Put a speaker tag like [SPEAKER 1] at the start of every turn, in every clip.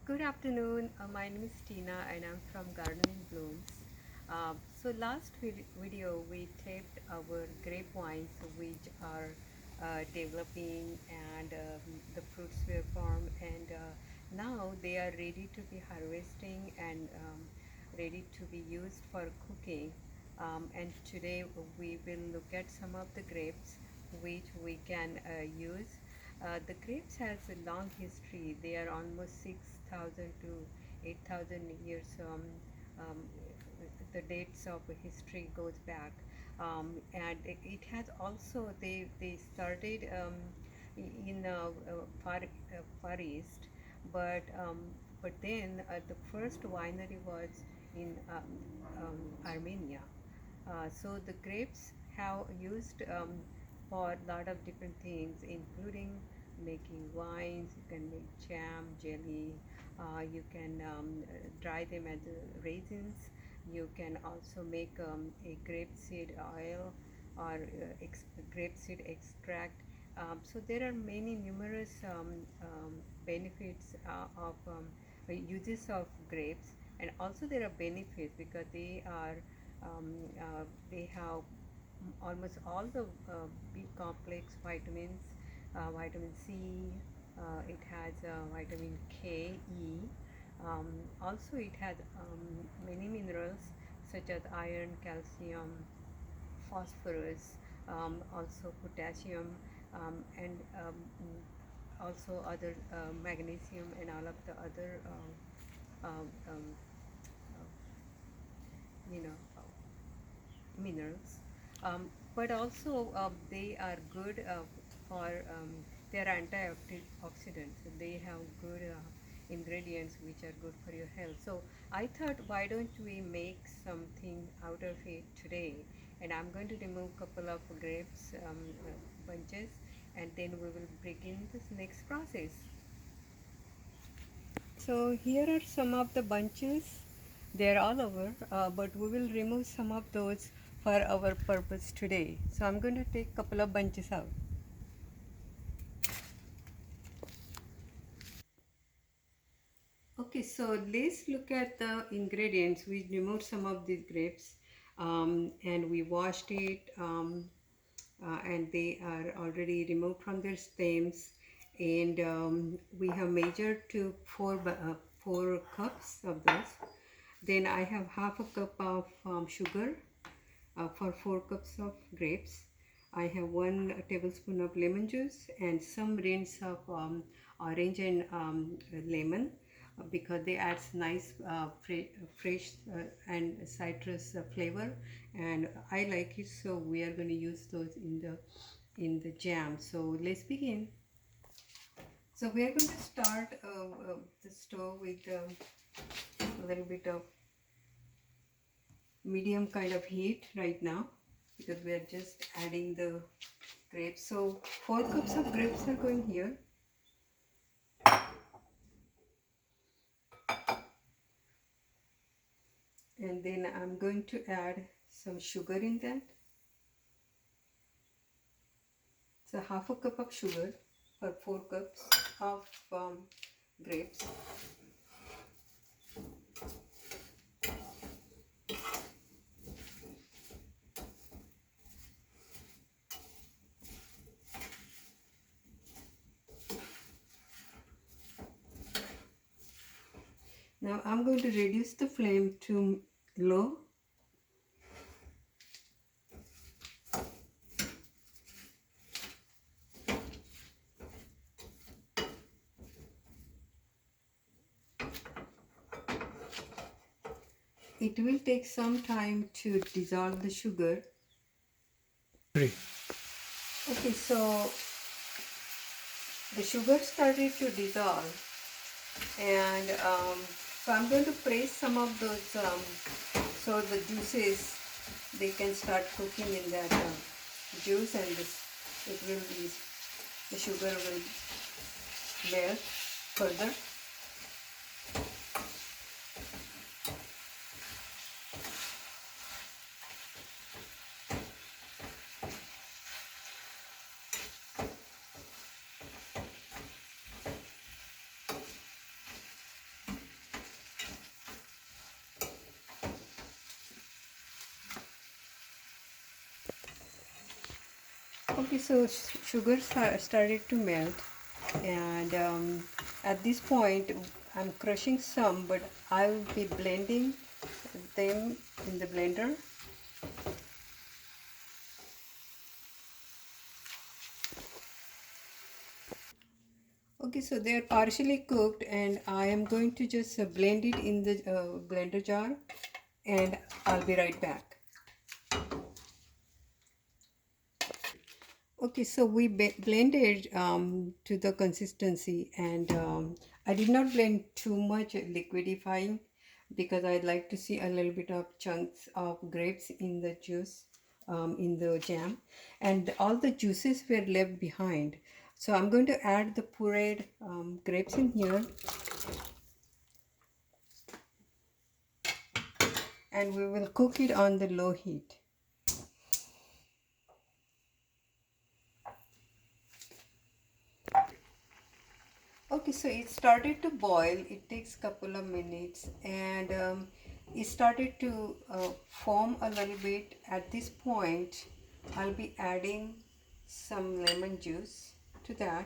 [SPEAKER 1] Good afternoon. My name is Tina and I'm from Gardening Blooms. So last video we taped our grape wines which are developing and the fruits were formed and now they are ready to be harvesting and ready to be used for cooking. And today we will look at some of the grapes which we can use. The grapes has a long history. They are almost 6,000 to 8,000 years. Um, the dates of history goes back, and it has also they started in Far East, but then the first winery was in Armenia. So the grapes have used for a lot of different things, including making wines. You can make jam, jelly. You can dry them as raisins. You can also make a grapeseed oil or grapeseed extract. So there are many numerous benefits of uses of grapes, and also there are benefits because they have almost all the B complex vitamins, vitamin C, it has vitamin K, E. Um, Also, it has many minerals such as iron, calcium, phosphorus, also potassium, and also other magnesium and all of the other um, um, uh, you know minerals, but also they are good for they are antioxidants. They have good ingredients which are good for your health. So I thought, why don't we make something out of it today? And I'm going to remove a couple of grapes bunches, and then we will begin this next process. So here are some of the bunches. They're all over, but we will remove some of those for our purpose today. So I'm going to take a couple of bunches out. Okay, so let's look at the ingredients. We removed some of these grapes and we washed it, and they are already removed from their stems, and we have measured to 4 cups of this. Then I have half a cup of sugar for 4 cups of grapes. I have 1 tablespoon of lemon juice and some rinds of orange and lemon, because they add nice fresh and citrus flavor, and I like it, so we are going to use those in the jam. So let's begin. So we are going to start the stove with a little bit of medium kind of heat right now, because we are just adding the grapes. So 4 cups of grapes are going here. And then I'm going to add some sugar in that. So half a cup of sugar for 4 cups of grapes. Now I'm going to reduce the flame to low. It will take some time to dissolve the sugar. Okay, so the sugar started to dissolve, and so I'm going to press some of those so the juices, they can start cooking in that juice, and it will be, the sugar will melt further. Okay, so sugar started to melt, and at this point I'm crushing some, but I will be blending them in the blender. Okay, so they are partially cooked, and I am going to just blend it in the blender jar, and I'll be right back. Okay, so we blended to the consistency, and I did not blend too much liquidifying because I'd like to see a little bit of chunks of grapes in the juice, in the jam, and all the juices were left behind. So I'm going to add the pureed grapes in here, and we will cook it on the low heat. Okay, so it started to boil. It takes couple of minutes, and it started to foam a little bit. At this point, I'll be adding some lemon juice to that.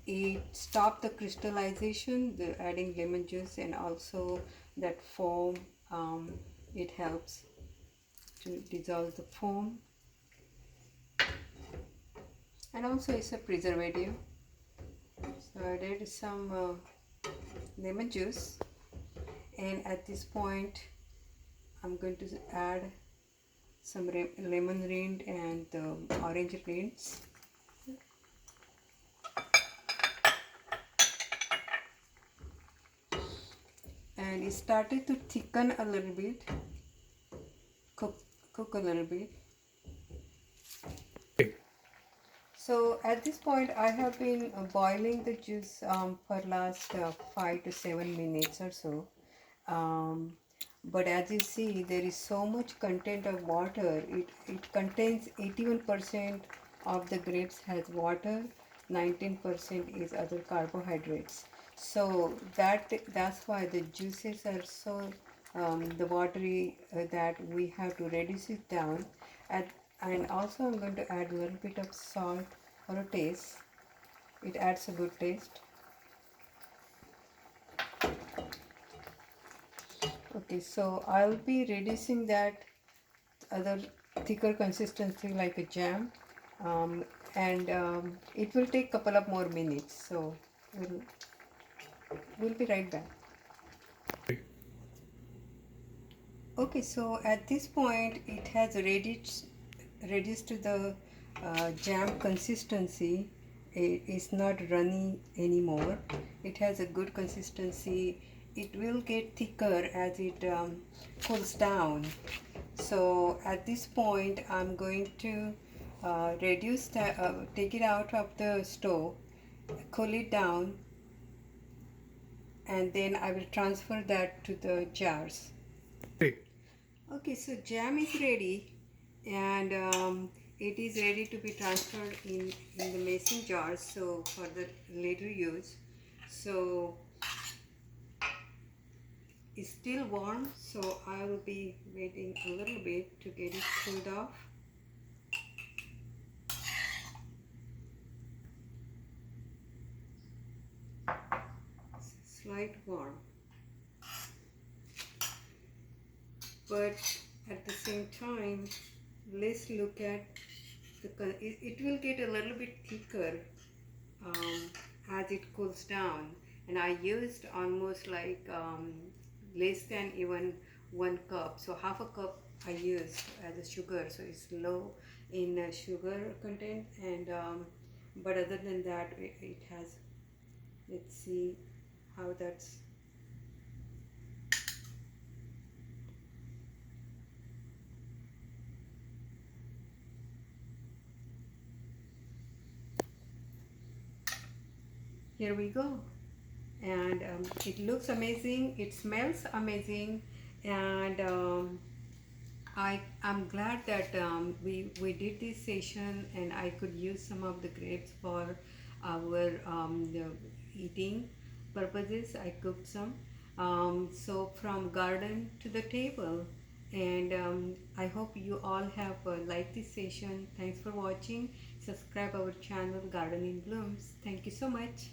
[SPEAKER 1] It stopped the crystallization, the adding lemon juice, and also that foam. It helps to dissolve the foam, and also it's a preservative. So I added some lemon juice, and at this point I'm going to add some lemon rind and orange rinds, and it started to thicken a little bit, cook a little bit. So at this point I have been boiling the juice for last 5 to 7 minutes or so. But as you see, there is so much content of water. It contains 81% of the grapes has water, 19% is other carbohydrates. So that's why the juices are so the watery that we have to reduce it down. And also I'm going to add a little bit of salt for a taste. It adds a good taste. Okay, so I'll be reducing that other thicker consistency like a jam, um, and it will take couple of more minutes, so we'll, we'll be right back. Okay, so at this point it has reduced to the jam consistency. It's not runny anymore. It has a good consistency. It will get thicker as it cools down. So at this point I'm going to take it out of the stove, cool it down, and then I will transfer that to the jars. Okay, so jam is ready, and it is ready to be transferred in the mason jars, so for the later use. So it's still warm, so I will be waiting a little bit to get it cooled off. Slight warm, but at the same time let's look at it will get a little bit thicker as it cools down, and I used almost like less than even 1 cup, so half a cup I used as a sugar, so it's low in sugar content, and but other than that it has, let's see how that's. Here we go, and it looks amazing, it smells amazing, and I'm glad that we did this session and I could use some of the grapes for our the eating purposes. I cooked some. So from garden to the table, And I hope you all have liked this session. Thanks for watching. Subscribe our channel Garden in Blooms. Thank you so much.